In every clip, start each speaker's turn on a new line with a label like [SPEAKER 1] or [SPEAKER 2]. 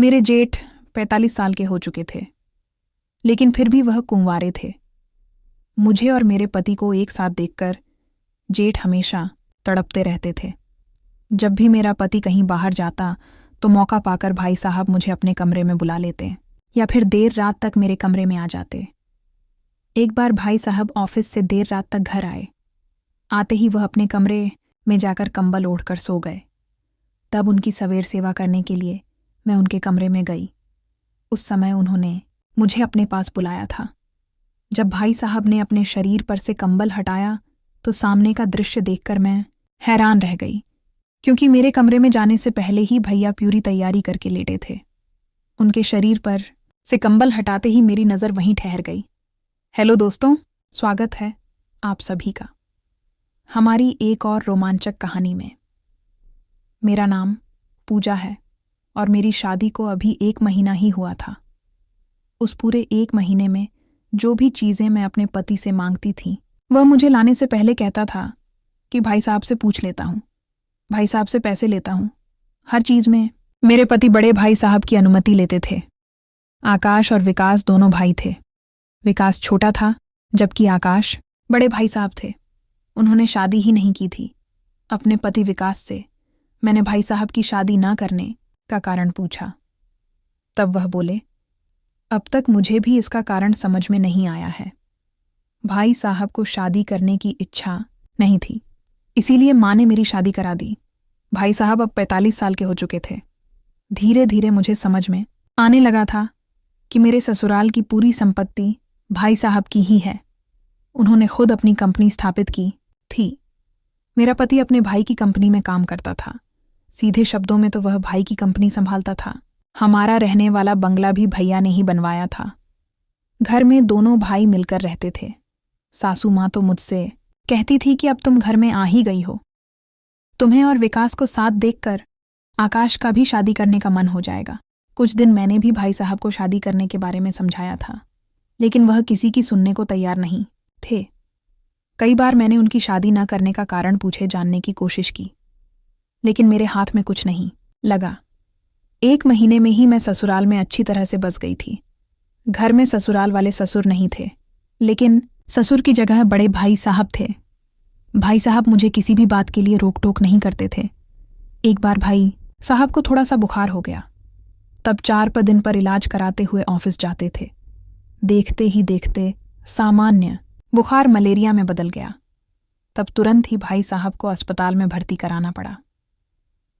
[SPEAKER 1] मेरे जेठ 45 साल के हो चुके थे, लेकिन फिर भी वह कुंवारे थे। मुझे और मेरे पति को एक साथ देखकर जेठ हमेशा तड़पते रहते थे। जब भी मेरा पति कहीं बाहर जाता तो मौका पाकर भाई साहब मुझे अपने कमरे में बुला लेते या फिर देर रात तक मेरे कमरे में आ जाते। एक बार भाई साहब ऑफिस से देर रात तक घर आए। आते ही वह अपने कमरे में जाकर कंबल ओढ़कर सो गए। तब उनकी सवेर सेवा करने के लिए मैं उनके कमरे में गई। उस समय उन्होंने मुझे अपने पास बुलाया था। जब भाई साहब ने अपने शरीर पर से कंबल हटाया तो सामने का दृश्य देखकर मैं हैरान रह गई, क्योंकि मेरे कमरे में जाने से पहले ही भैया पूरी तैयारी करके लेटे थे। उनके शरीर पर से कंबल हटाते ही मेरी नज़र वहीं ठहर गई। हेलो दोस्तों, स्वागत है आप सभी का हमारी एक और रोमांचक कहानी में। मेरा नाम पूजा है और मेरी शादी को अभी 1 महीना ही हुआ था। उस पूरे 1 महीने में जो भी चीज़ें मैं अपने पति से मांगती थी वह मुझे लाने से पहले कहता था कि भाई साहब से पूछ लेता हूँ, भाई साहब से पैसे लेता हूँ। हर चीज़ में मेरे पति बड़े भाई साहब की अनुमति लेते थे। आकाश और विकास दोनों भाई थे। विकास छोटा था जबकि आकाश बड़े भाई साहब थे। उन्होंने शादी ही नहीं की थी। अपने पति विकास से मैंने भाई साहब की शादी ना करने का कारण पूछा। तब वह बोले, अब तक मुझे भी इसका कारण समझ में नहीं आया है। भाई साहब को शादी करने की इच्छा नहीं थी, इसीलिए माँ ने मेरी शादी करा दी। भाई साहब अब 45 साल के हो चुके थे। धीरे धीरे मुझे समझ में आने लगा था कि मेरे ससुराल की पूरी संपत्ति भाई साहब की ही है। उन्होंने खुद अपनी कंपनी स्थापित की थी। मेरा पति अपने भाई की कंपनी में काम करता था। सीधे शब्दों में तो वह भाई की कंपनी संभालता था। हमारा रहने वाला बंगला भी भैया ने ही बनवाया था। घर में दोनों भाई मिलकर रहते थे। सासू माँ तो मुझसे कहती थी कि अब तुम घर में आ ही गई हो, तुम्हें और विकास को साथ देखकर आकाश का भी शादी करने का मन हो जाएगा। कुछ दिन मैंने भी भाई साहब को शादी करने के बारे में समझाया था, लेकिन वह किसी की सुनने को तैयार नहीं थे। कई बार मैंने उनकी शादी न करने का कारण पूछे जानने की कोशिश की, लेकिन मेरे हाथ में कुछ नहीं लगा। 1 महीने में ही मैं ससुराल में अच्छी तरह से बस गई थी। घर में ससुराल वाले ससुर नहीं थे, लेकिन ससुर की जगह बड़े भाई साहब थे। भाई साहब मुझे किसी भी बात के लिए रोक टोक नहीं करते थे। एक बार भाई साहब को थोड़ा सा बुखार हो गया, तब 4 दिन पर इलाज कराते हुए ऑफिस जाते थे। देखते ही देखते सामान्य बुखार मलेरिया में बदल गया। तब तुरंत ही भाई साहब को अस्पताल में भर्ती कराना पड़ा।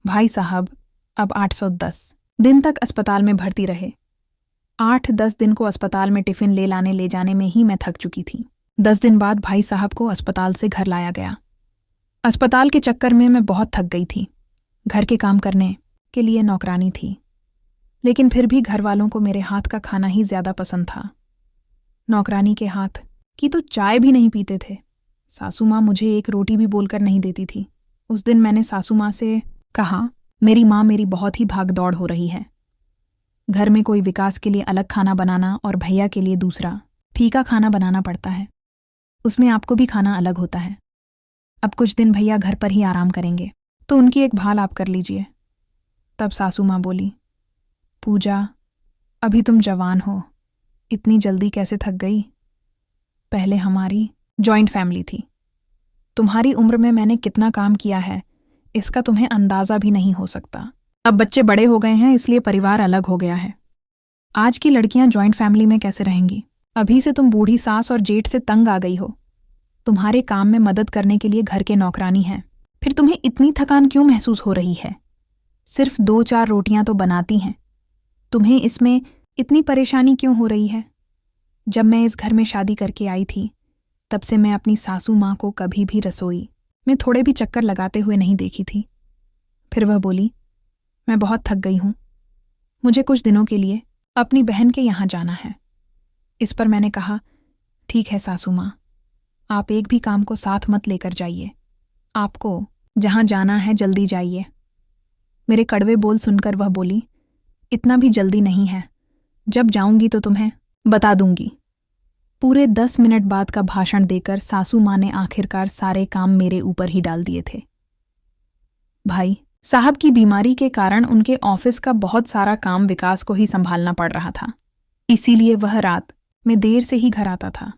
[SPEAKER 1] भाई साहब अब 810 दिन तक अस्पताल में भर्ती रहे। 8-10 दिन को अस्पताल में टिफिन ले लाने ले जाने में ही मैं थक चुकी थी। 10 दिन बाद भाई साहब को अस्पताल से घर लाया गया। अस्पताल के चक्कर में मैं बहुत थक गई थी। घर के काम करने के लिए नौकरानी थी, लेकिन फिर भी घर वालों को मेरे हाथ का खाना ही ज्यादा पसंद था। नौकरानी के हाथ की तो चाय भी नहीं पीते थे। सासू माँ मुझे एक रोटी भी बोलकर नहीं देती थी। उस दिन मैंने सासू माँ से कहा, मेरी माँ मेरी बहुत ही भाग दौड़ हो रही है। घर में कोई विकास के लिए अलग खाना बनाना और भैया के लिए दूसरा फीका खाना बनाना पड़ता है। उसमें आपको भी खाना अलग होता है। अब कुछ दिन भैया घर पर ही आराम करेंगे, तो उनकी एक भाल आप कर लीजिए। तब सासू माँ बोली, पूजा अभी तुम जवान हो, इतनी जल्दी कैसे थक गई? पहले हमारी जॉइंट फैमिली थी। तुम्हारी उम्र में मैंने कितना काम किया है इसका तुम्हें अंदाजा भी नहीं हो सकता। अब बच्चे बड़े हो गए हैं, इसलिए परिवार अलग हो गया है। आज की लड़कियां जॉइंट फैमिली में कैसे रहेंगी? अभी से तुम बूढ़ी सास और जेठ से तंग आ गई हो। तुम्हारे काम में मदद करने के लिए घर के नौकरानी हैं, फिर तुम्हें इतनी थकान क्यों महसूस हो रही है? सिर्फ 2-4 रोटियां तो बनाती हैं, तुम्हें इसमें इतनी परेशानी क्यों हो रही है? जब मैं इस घर में शादी करके आई थी, तब से मैं अपनी सासू माँ को कभी भी रसोई में थोड़े भी चक्कर लगाते हुए नहीं देखी थी। फिर वह बोली, मैं बहुत थक गई हूँ, मुझे कुछ दिनों के लिए अपनी बहन के यहाँ जाना है। इस पर मैंने कहा, ठीक है सासू माँ, आप एक भी काम को साथ मत लेकर जाइए। आपको जहाँ जाना है जल्दी जाइए। मेरे कड़वे बोल सुनकर वह बोली, इतना भी जल्दी नहीं है, जब जाऊंगी तो तुम्हें बता दूंगी। पूरे 10 मिनट बाद का भाषण देकर सासू माँ ने आखिरकार सारे काम मेरे ऊपर ही डाल दिए थे। भाई साहब की बीमारी के कारण उनके ऑफिस का बहुत सारा काम विकास को ही संभालना पड़ रहा था, इसीलिए वह रात में देर से ही घर आता था।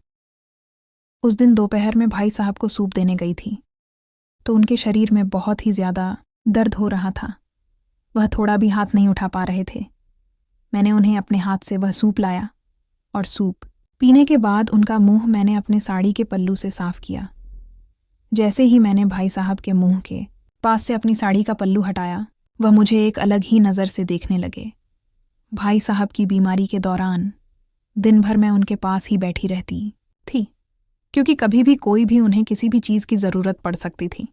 [SPEAKER 1] उस दिन दोपहर में भाई साहब को सूप देने गई थी तो उनके शरीर में बहुत ही ज्यादा दर्द हो रहा था। वह थोड़ा भी हाथ नहीं उठा पा रहे थे। मैंने उन्हें अपने हाथ से वह सूप लाया और सूप पीने के बाद उनका मुंह मैंने अपने साड़ी के पल्लू से साफ किया। जैसे ही मैंने भाई साहब के मुंह के पास से अपनी साड़ी का पल्लू हटाया, वह मुझे एक अलग ही नज़र से देखने लगे। भाई साहब की बीमारी के दौरान दिन भर मैं उनके पास ही बैठी रहती थी, क्योंकि कभी भी कोई भी उन्हें किसी भी चीज़ की ज़रूरत पड़ सकती थी।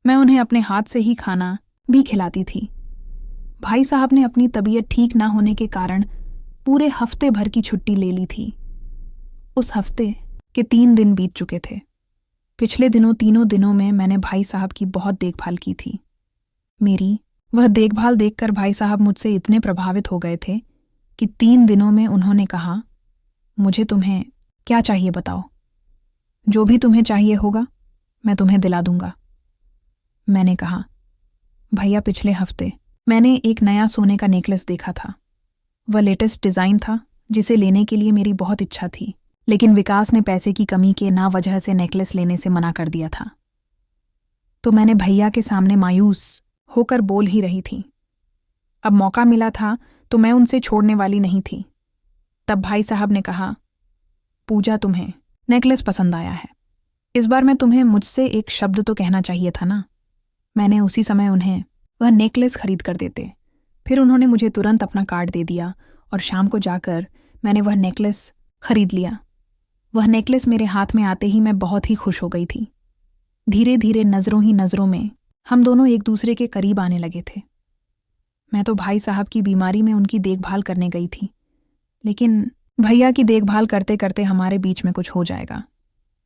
[SPEAKER 1] मैं उन्हें अपने हाथ से ही खाना भी खिलाती थी। भाई साहब ने अपनी तबीयत ठीक ना होने के कारण पूरे हफ्ते भर की छुट्टी ले ली थी। उस हफ्ते के 3 दिन बीत चुके थे। पिछले तीनों दिनों में मैंने भाई साहब की बहुत देखभाल की थी। मेरी वह देखभाल देखकर भाई साहब मुझसे इतने प्रभावित हो गए थे कि 3 दिनों में उन्होंने कहा, मुझे तुम्हें क्या चाहिए बताओ, जो भी तुम्हें चाहिए होगा मैं तुम्हें दिला दूंगा। मैंने कहा, भैया पिछले हफ्ते मैंने एक नया सोने का नेकलेस देखा था। वह लेटेस्ट डिज़ाइन था जिसे लेने के लिए मेरी बहुत इच्छा थी, लेकिन विकास ने पैसे की कमी के ना वजह से नेकलेस लेने से मना कर दिया था। तो मैंने भैया के सामने मायूस होकर बोल ही रही थी। अब मौका मिला था तो मैं उनसे छोड़ने वाली नहीं थी। तब भाई साहब ने कहा, पूजा तुम्हें नेकलेस पसंद आया है, इस बार मैं तुम्हें मुझसे एक शब्द तो कहना चाहिए था ना। मैंने उसी समय उन्हें वह नेकलेस खरीद कर देते। फिर उन्होंने मुझे तुरंत अपना कार्ड दे दिया और शाम को जाकर मैंने वह नेकलेस खरीद लिया। वह नेकलेस मेरे हाथ में आते ही मैं बहुत ही खुश हो गई थी। धीरे धीरे नज़रों ही नज़रों में हम दोनों एक दूसरे के करीब आने लगे थे। मैं तो भाई साहब की बीमारी में उनकी देखभाल करने गई थी, लेकिन भैया की देखभाल करते करते हमारे बीच में कुछ हो जाएगा,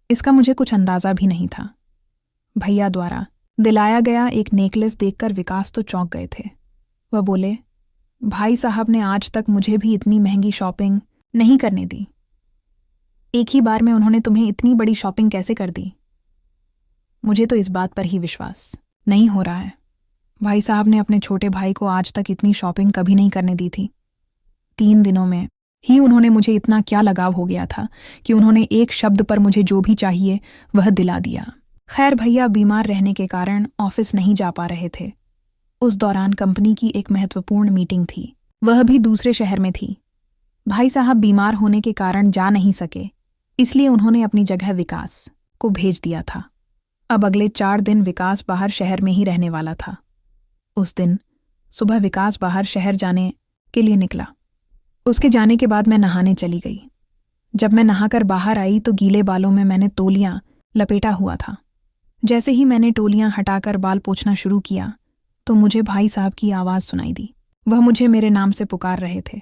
[SPEAKER 1] इसका मुझे कुछ अंदाज़ा भी नहीं था। भैया द्वारा दिलाया गया एक नेकलेस देखकर विकास तो चौंक गए थे। वह बोले, भाई साहब ने आज तक मुझे भी इतनी महंगी शॉपिंग नहीं करने दी। एक ही बार में उन्होंने तुम्हें इतनी बड़ी शॉपिंग कैसे कर दी? मुझे तो इस बात पर ही विश्वास नहीं हो रहा है। भाई साहब ने अपने छोटे भाई को आज तक इतनी शॉपिंग कभी नहीं करने दी थी। 3 दिनों में ही उन्होंने मुझे इतना क्या लगाव हो गया था कि उन्होंने एक शब्द पर मुझे जो भी चाहिए वह दिला दिया। खैर, भैया बीमार रहने के कारण ऑफिस नहीं जा पा रहे थे। उस दौरान कंपनी की एक महत्वपूर्ण मीटिंग थी, वह भी दूसरे शहर में थी। भाई साहब बीमार होने के कारण जा नहीं सके, इसलिए उन्होंने अपनी जगह विकास को भेज दिया था। अब अगले 4 दिन विकास बाहर शहर में ही रहने वाला था। उस दिन सुबह विकास बाहर शहर जाने के लिए निकला। उसके जाने के बाद मैं नहाने चली गई। जब मैं नहाकर बाहर आई तो गीले बालों में मैंने तौलिया लपेटा हुआ था। जैसे ही मैंने टोलियां हटाकर बाल पोंछना शुरू किया तो मुझे भाई साहब की आवाज़ सुनाई दी। वह मुझे मेरे नाम से पुकार रहे थे।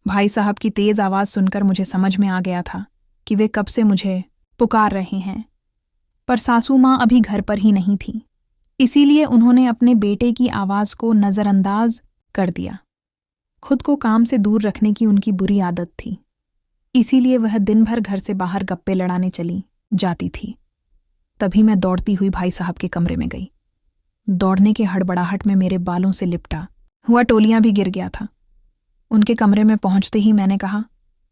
[SPEAKER 1] भाई साहब की तेज़ आवाज़ सुनकर मुझे समझ में आ गया था कि वे कब से मुझे पुकार रहे हैं, पर सासू माँ अभी घर पर ही नहीं थी, इसीलिए उन्होंने अपने बेटे की आवाज़ को नज़रअंदाज कर दिया। खुद को काम से दूर रखने की उनकी बुरी आदत थी, इसीलिए वह दिन भर घर से बाहर गप्पे लड़ाने चली जाती थी। तभी मैं दौड़ती हुई भाई साहब के कमरे में गई। दौड़ने के हड़बड़ाहट में मेरे बालों से लिपटा हुआ टोलियां भी गिर गया था। उनके कमरे में पहुंचते ही मैंने कहा,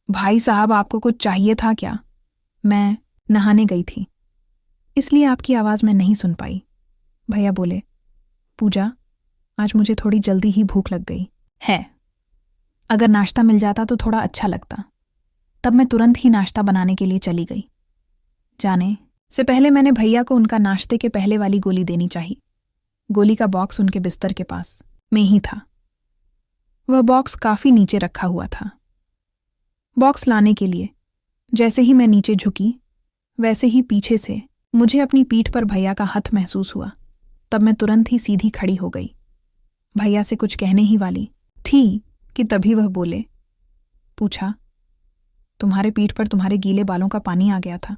[SPEAKER 1] भाई साहब आपको कुछ चाहिए था क्या? मैं नहाने गई थी, इसलिए आपकी आवाज़ मैं नहीं सुन पाई। भैया बोले, पूजा आज मुझे थोड़ी जल्दी ही भूख लग गई है, अगर नाश्ता मिल जाता तो थोड़ा अच्छा लगता। तब मैं तुरंत ही नाश्ता बनाने के लिए चली गई। जाने से पहले मैंने भैया को उनका नाश्ते के पहले वाली गोली देनी चाहिए। गोली का बॉक्स उनके बिस्तर के पास में ही था। वह बॉक्स काफ़ी नीचे रखा हुआ था। बॉक्स लाने के लिए जैसे ही मैं नीचे झुकी, वैसे ही पीछे से मुझे अपनी पीठ पर भैया का हाथ महसूस हुआ। तब मैं तुरंत ही सीधी खड़ी हो गई। भैया से कुछ कहने ही वाली थी कि तभी वह बोले, पूछा, तुम्हारे पीठ पर तुम्हारे गीले बालों का पानी आ गया था?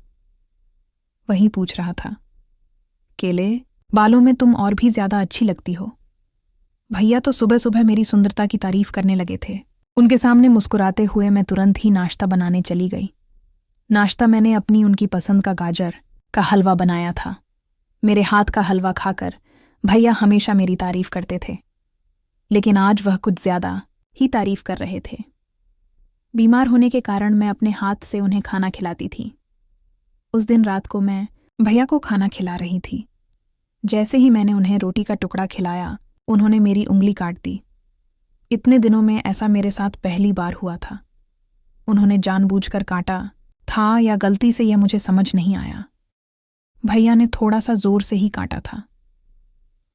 [SPEAKER 1] वही पूछ रहा था। केले बालों में तुम और भी ज्यादा अच्छी लगती हो। भैया तो सुबह सुबह मेरी सुंदरता की तारीफ करने लगे थे। उनके सामने मुस्कुराते हुए मैं तुरंत ही नाश्ता बनाने चली गई। नाश्ता मैंने अपनी उनकी पसंद का गाजर का हलवा बनाया था। मेरे हाथ का हलवा खाकर भैया हमेशा मेरी तारीफ करते थे, लेकिन आज वह कुछ ज्यादा ही तारीफ कर रहे थे। बीमार होने के कारण मैं अपने हाथ से उन्हें खाना खिलाती थी। उस दिन रात को मैं भैया को खाना खिला रही थी। जैसे ही मैंने उन्हें रोटी का टुकड़ा खिलाया, उन्होंने मेरी उंगली काट दी। इतने दिनों में ऐसा मेरे साथ पहली बार हुआ था। उन्होंने जानबूझकर काटा था या गलती से, यह मुझे समझ नहीं आया। भैया ने थोड़ा सा जोर से ही काटा था।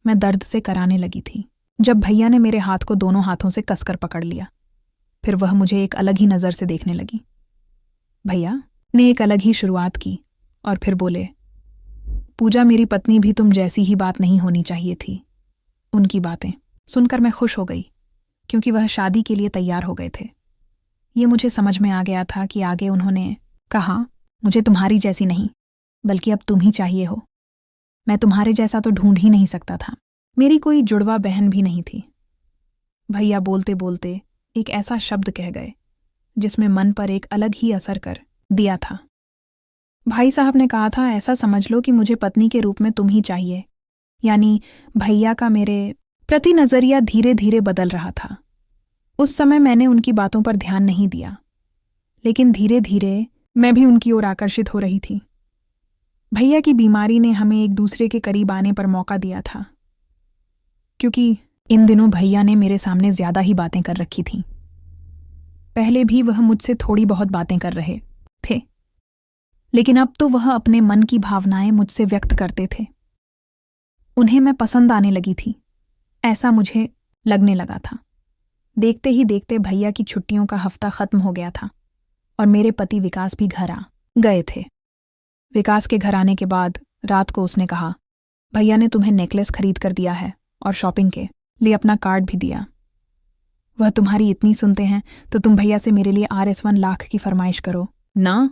[SPEAKER 1] मैं दर्द से कराने लगी थी जब भैया ने मेरे हाथ को दोनों हाथों से कसकर पकड़ लिया। फिर वह मुझे एक अलग ही नज़र से देखने लगी। भैया ने एक अलग ही शुरुआत की और फिर बोले, पूजा मेरी पत्नी भी तुम जैसी ही बात नहीं होनी चाहिए थी। उनकी बातें सुनकर मैं खुश हो गई, क्योंकि वह शादी के लिए तैयार हो गए थे। ये मुझे समझ में आ गया था कि आगे उन्होंने कहा, मुझे तुम्हारी जैसी नहीं, बल्कि अब तुम ही चाहिए हो। मैं तुम्हारे जैसा तो ढूंढ ही नहीं सकता था। मेरी कोई जुड़वा बहन भी नहीं थी। भैया बोलते बोलते एक ऐसा शब्द कह गए जिसमें मन पर एक अलग ही असर कर दिया था। भाई साहब ने कहा था, ऐसा समझ लो कि मुझे पत्नी के रूप में तुम ही चाहिए। यानी भैया का मेरे प्रति नजरिया धीरे धीरे बदल रहा था। उस समय मैंने उनकी बातों पर ध्यान नहीं दिया, लेकिन धीरे धीरे मैं भी उनकी ओर आकर्षित हो रही थी। भैया की बीमारी ने हमें एक दूसरे के करीब आने पर मौका दिया था, क्योंकि इन दिनों भैया ने मेरे सामने ज्यादा ही बातें कर रखी थीं। पहले भी वह मुझसे थोड़ी बहुत बातें कर रहे थे, लेकिन अब तो वह अपने मन की भावनाएं मुझसे व्यक्त करते थे। उन्हें मैं पसंद आने लगी थी, ऐसा मुझे लगने लगा था। देखते ही देखते भैया की छुट्टियों का हफ्ता खत्म हो गया था और मेरे पति विकास भी घर आ गए थे। विकास के घर आने के बाद रात को उसने कहा, भैया ने तुम्हें नेकलेस खरीद कर दिया है और शॉपिंग के लिए अपना कार्ड भी दिया। वह तुम्हारी इतनी सुनते हैं तो तुम भैया से मेरे लिए RS1 लाख की फरमाइश करो ना।